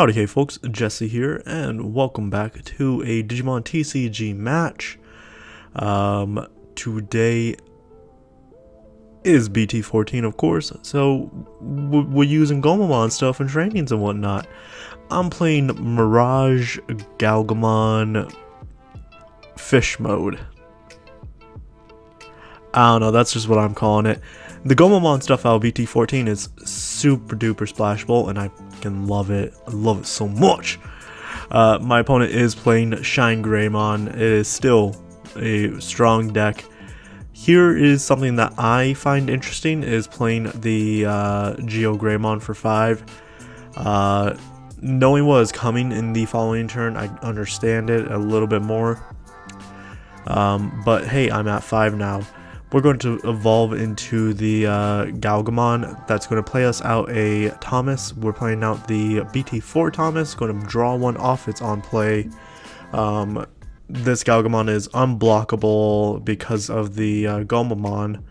Howdy hey folks, Jesse here, and welcome back to a Digimon TCG match. Today is BT14 of course, so we're using Gomamon stuff and trainings and whatnot. I'm playing MirageGaogamon Fish Mode. I don't know, that's just what I'm calling it. The Gomamon stuff out of BT14 is super duper splashable, and I can love it. I love it so much. My opponent is playing ShineGreymon. It is still a strong deck. Here is something that I find interesting, is playing the GeoGreymon for 5. Knowing what is coming in the following turn, I understand it a little bit more. But hey, I'm at 5 now. We're going to evolve into the Gaogamon. That's going to play us out a Thomas. We're playing out the BT4 Thomas. Going to draw one off. It's on play. This Gaogamon is unblockable because of the Gomamon.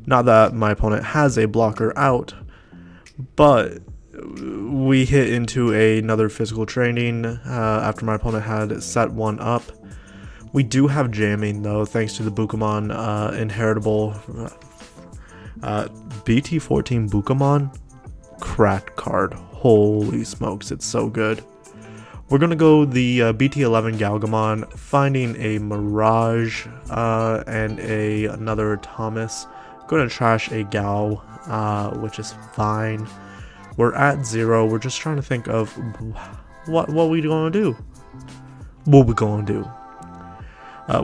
Not that my opponent has a blocker out, but we hit into another physical training after my opponent had set one up. We do have jamming though, thanks to the Bukamon inheritable BT14 Bukamon cracked card. Holy smokes, it's so good. We're gonna go the BT11 Gaogamon, finding a Mirage and another Thomas. Gonna trash a Gao, which is fine. We're at 0. We're just trying to think of what we gonna do. What we gonna do?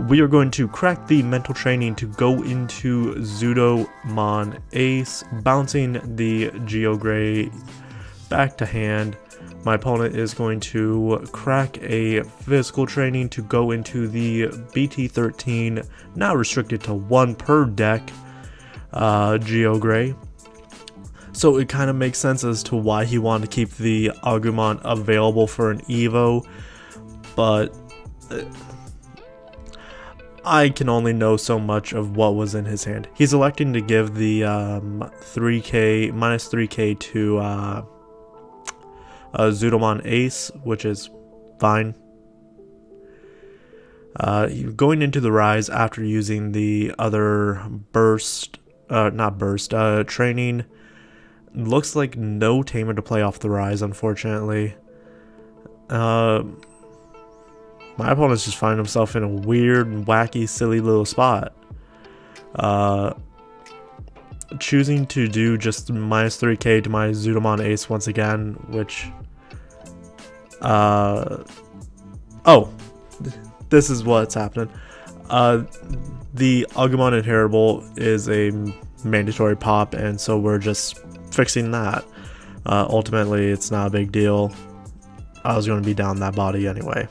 We are going to crack the mental training to go into Zudomon Ace, bouncing the Geogray back to hand. My opponent is going to crack a physical training to go into the BT13, now restricted to 1 per deck, Geogray. So it kind of makes sense as to why he wanted to keep the Agumon available for an Evo, but I can only know so much of what was in his hand. He's electing to give the minus 3k to Zudomon Ace, which is fine. Going into the Rise after using the other training. Looks like no Tamer to play off the Rise, unfortunately. My opponent's just finding himself in a weird, wacky, silly little spot. Choosing to do just minus 3k to my Zudomon Ace once again, which... oh, this is what's happening. The Agumon Inheritable is a mandatory pop, and so we're just fixing that. Ultimately, it's not a big deal. I was going to be down that body anyway.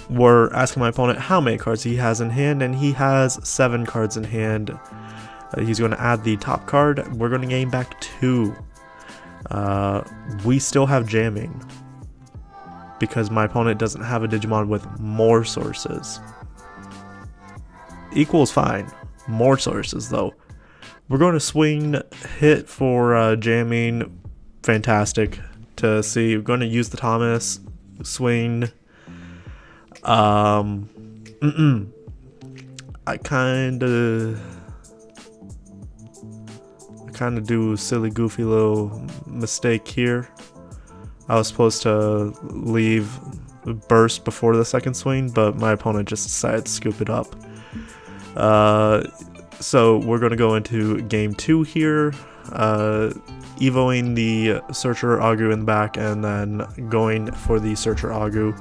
We're asking my opponent how many cards he has in hand, and he has 7 cards in hand. He's going to add the top card. We're going to gain back 2. We still have jamming because my opponent doesn't have a Digimon with more sources. Equals fine. More sources though. We're going to swing hit for jamming. Fantastic to see. We're going to use the Thomas swing. I kind of do a silly goofy little mistake here. I was supposed to leave burst before the second swing, but my opponent just decided to scoop it up. So we're going to go into game 2 here, evoing the Searcher Agu in the back and then going for the Searcher Agu.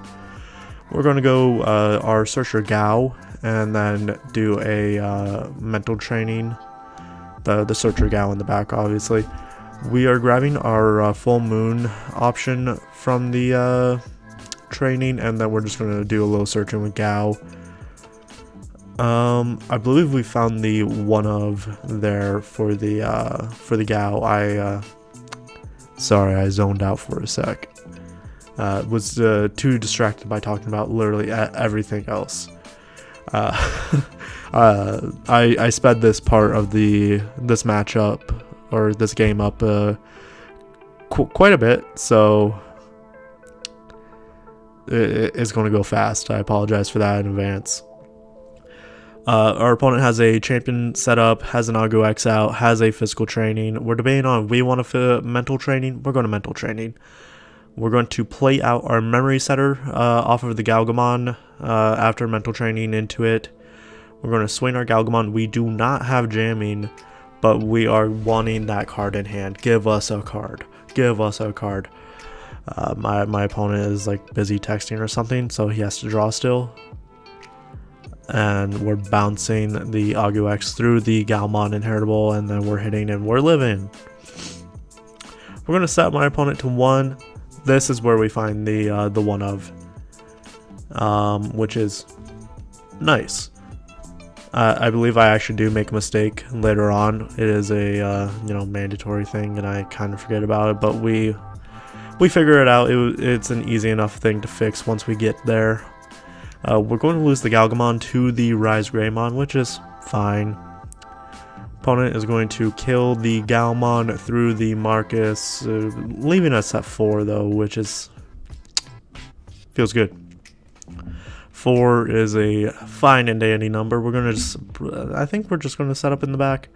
We're going to go our Searcher Gao and then do a mental training. The Searcher Gao in the back, obviously. We are grabbing our Full Moon option from the training, and then we're just going to do a little searching with Gao. I believe we found the one of there for the Gao. Sorry, I zoned out for a sec. Was too distracted by talking about literally everything else. I sped this part of this matchup or this game up quite a bit, so it's going to go fast. I apologize for that in advance. Our opponent has a champion set up, has an Agu X out, has a physical training. We're debating on if we want to mental training. We're going to mental training. We're going to play out our memory setter off of the Gaogamon after mental training into it. We're going to swing our Gaogamon. We do not have jamming, but we are wanting that card in hand. Give us a card. Give us a card. My opponent is like busy texting or something, so he has to draw still. And we're bouncing the Agu X through the Gaomon inheritable, and then we're hitting and we're living. We're going to set my opponent to 1. This is where we find the 1 of, which is nice. I believe I actually do make a mistake later on. It is a mandatory thing, and I kind of forget about it, but we figure it out. It's an easy enough thing to fix once we get there. We're going to lose the Gaogamon to the MirageGaogamon, which is fine. Opponent is going to kill the Gaomon through the Marcus, leaving us at 4 though, which feels good. 4 is a fine and dandy number. We're gonna I think we're just gonna set up in the back.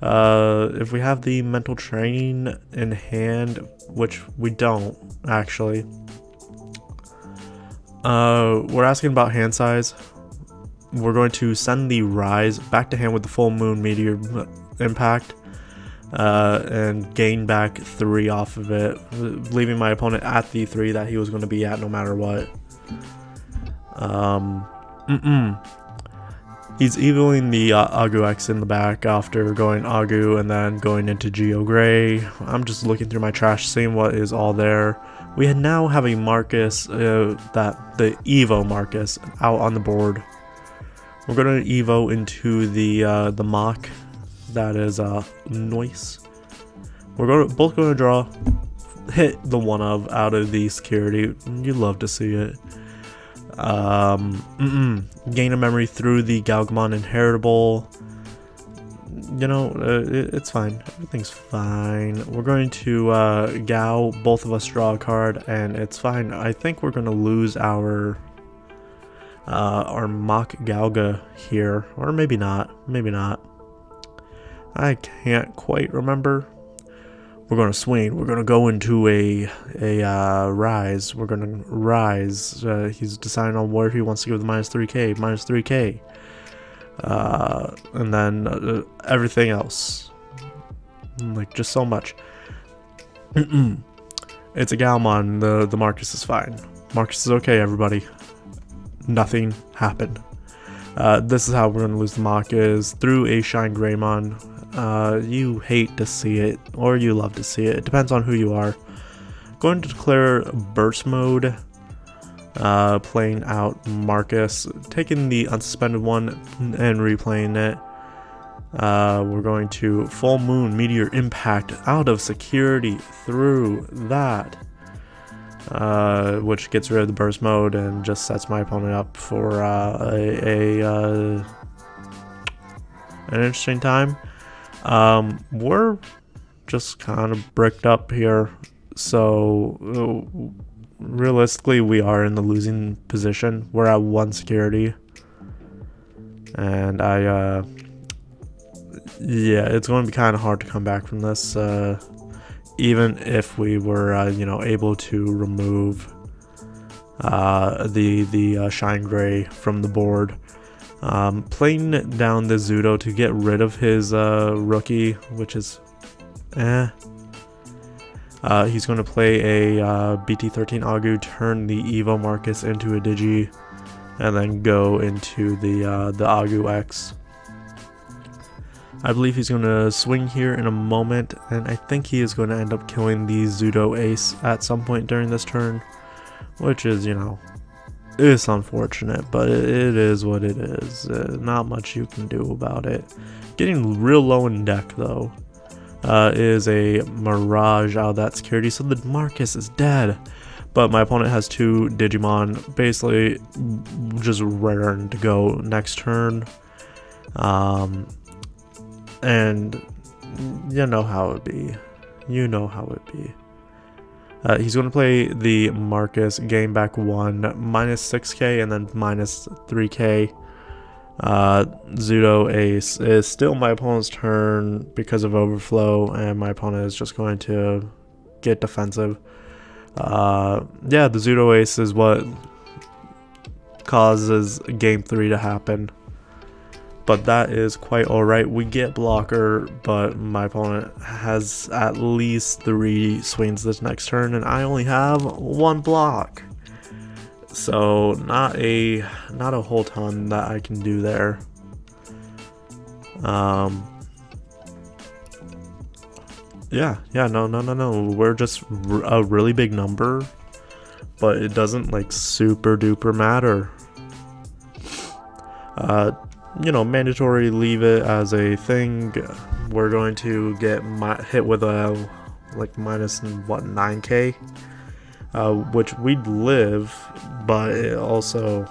If we have the mental training in hand, which we don't actually. We're asking about hand size. We're going to send the Rise back to hand with the full moon meteor impact, and gain back 3 off of it, leaving my opponent at the 3 that he was going to be at no matter what. He's eviling the Agu X in the back after going Agu and then going into Geo Gray. I'm just looking through my trash, seeing what is all there. We now have a Marcus, the Evo Marcus, out on the board. We're going to Evo into the Mach. That is Noise. We're both going to draw, hit the 1 of out of the security. You love to see it. Gain a memory through the Gaogamon inheritable. It's fine. Everything's fine. We're going to Gao. Both of us draw a card, and it's fine. I think we're going to lose our Mach Gauga here, or maybe not. Maybe not. I can't quite remember. We're going to swing. We're going to go into a Rise. We're going to Rise. He's deciding on where he wants to give the -3k. -3k. And then everything else. Like, just so much. It's a Gaomon. The Marcus is fine. Marcus is okay, everybody. Nothing happened. This is how we're going to lose the Mach, is through a ShineGreymon. You hate to see it, or you love to see it. It depends on who you are. Going to declare burst mode. Playing out Marcus, taking the unsuspended one and replaying it. We're going to full moon meteor impact out of security through that, which gets rid of the burst mode and just sets my opponent up for an interesting time. We're just kind of bricked up here, so realistically we are in the losing position. We're at 1 security, and yeah, it's going to be kind of hard to come back from this, even if we were able to remove the Shine Gray from the board. Playing down the Zudo to get rid of his rookie, which is he's going to play a BT13 Agu, turn the Evo Marcus into a Digi, and then go into the Agu X. I believe he's going to swing here in a moment, and I think he is going to end up killing the Zudo Ace at some point during this turn, which is, it's unfortunate, but it is what it is. Not much you can do about it. Getting real low in deck, though. Is a Mirage out of that security, so the Marcus is dead. But my opponent has 2 Digimon, basically just raring to go next turn. And you know how it be. He's going to play the Marcus, gain back 1, minus 6k, and then minus 3k. Zudo Ace is still my opponent's turn because of overflow, and my opponent is just going to get defensive. Yeah, the Zudo Ace is what causes game 3 to happen. But that is quite alright. We get blocker, but my opponent has at least 3 swings this next turn, and I only have 1 block. So not a whole ton that I can do there. Yeah, no. We're just a really big number, but it doesn't like super duper matter. You know, mandatory leave it as a thing. We're going to get hit with a like minus 9k, which we'd live, but it also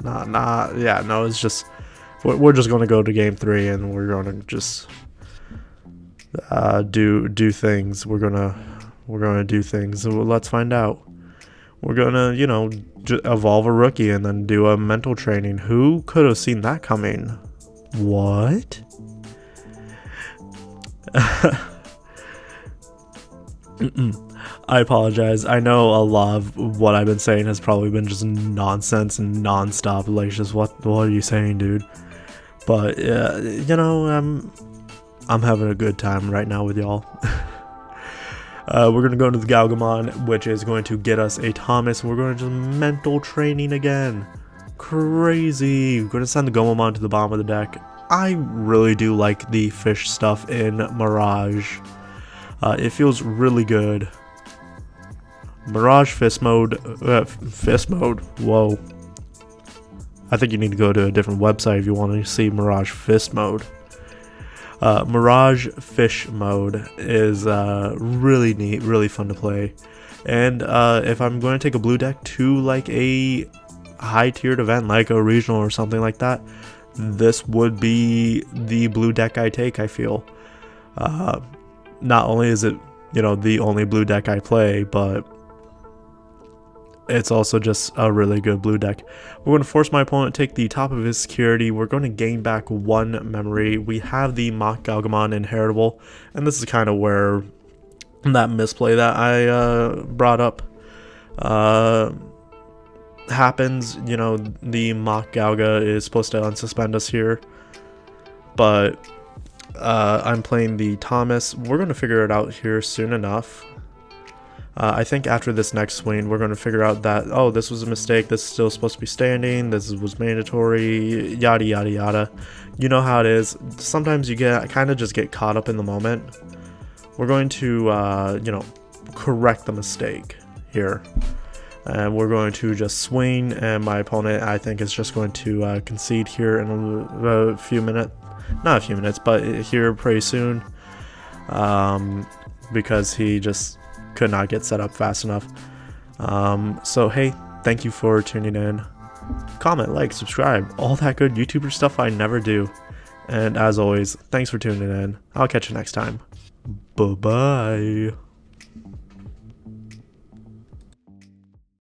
it's just we're just going to go to game 3 and we're going to just do things. We're gonna do things. So let's find out. We're gonna, you know, evolve a rookie and then do a mental training. Who could have seen that coming? What? I apologize. I know a lot of what I've been saying has probably been just nonsense and non-stop. Like, just what are you saying, dude? But you know, I'm having a good time right now with y'all. We're going to go into the Gaogamon, which is going to get us a Thomas. We're going to just mental training again. Crazy. We're going to send the Gomamon to the bottom of the deck. I really do like the fish stuff in Mirage. It feels really good. Mirage Fist Mode. Fist Mode. Whoa. I think you need to go to a different website if you want to see Mirage Fist Mode. Mirage Fish Mode is really neat, really fun to play. And if I'm going to take a blue deck to like a high-tiered event, like a regional or something like that, this would be the blue deck I take, I feel. Not only is it, you know, the only blue deck I play, but it's also just a really good blue deck. We're going to force my opponent to take the top of his security. We're going to gain back 1 memory. We have the MirageGaogamon inheritable, and this is kind of where that misplay that I brought up happens. You know, the MirageGaoga is supposed to unsuspend us here, but I'm playing the Thomas. We're going to figure it out here soon enough. I think after this next swing, we're going to figure out that, oh, this was a mistake, this is still supposed to be standing, this was mandatory, yada yada yada. You know how it is. Sometimes you kind of just get caught up in the moment. We're going to, you know, correct the mistake here. And we're going to just swing, and my opponent, I think, is just going to concede here in a few minutes. Not a few minutes, but here pretty soon. Because he just could not get set up fast enough. So hey, thank you for tuning in. Comment, like, subscribe, all that good YouTuber stuff I never do. And as always, thanks for tuning in. I'll catch you next time. Bye bye.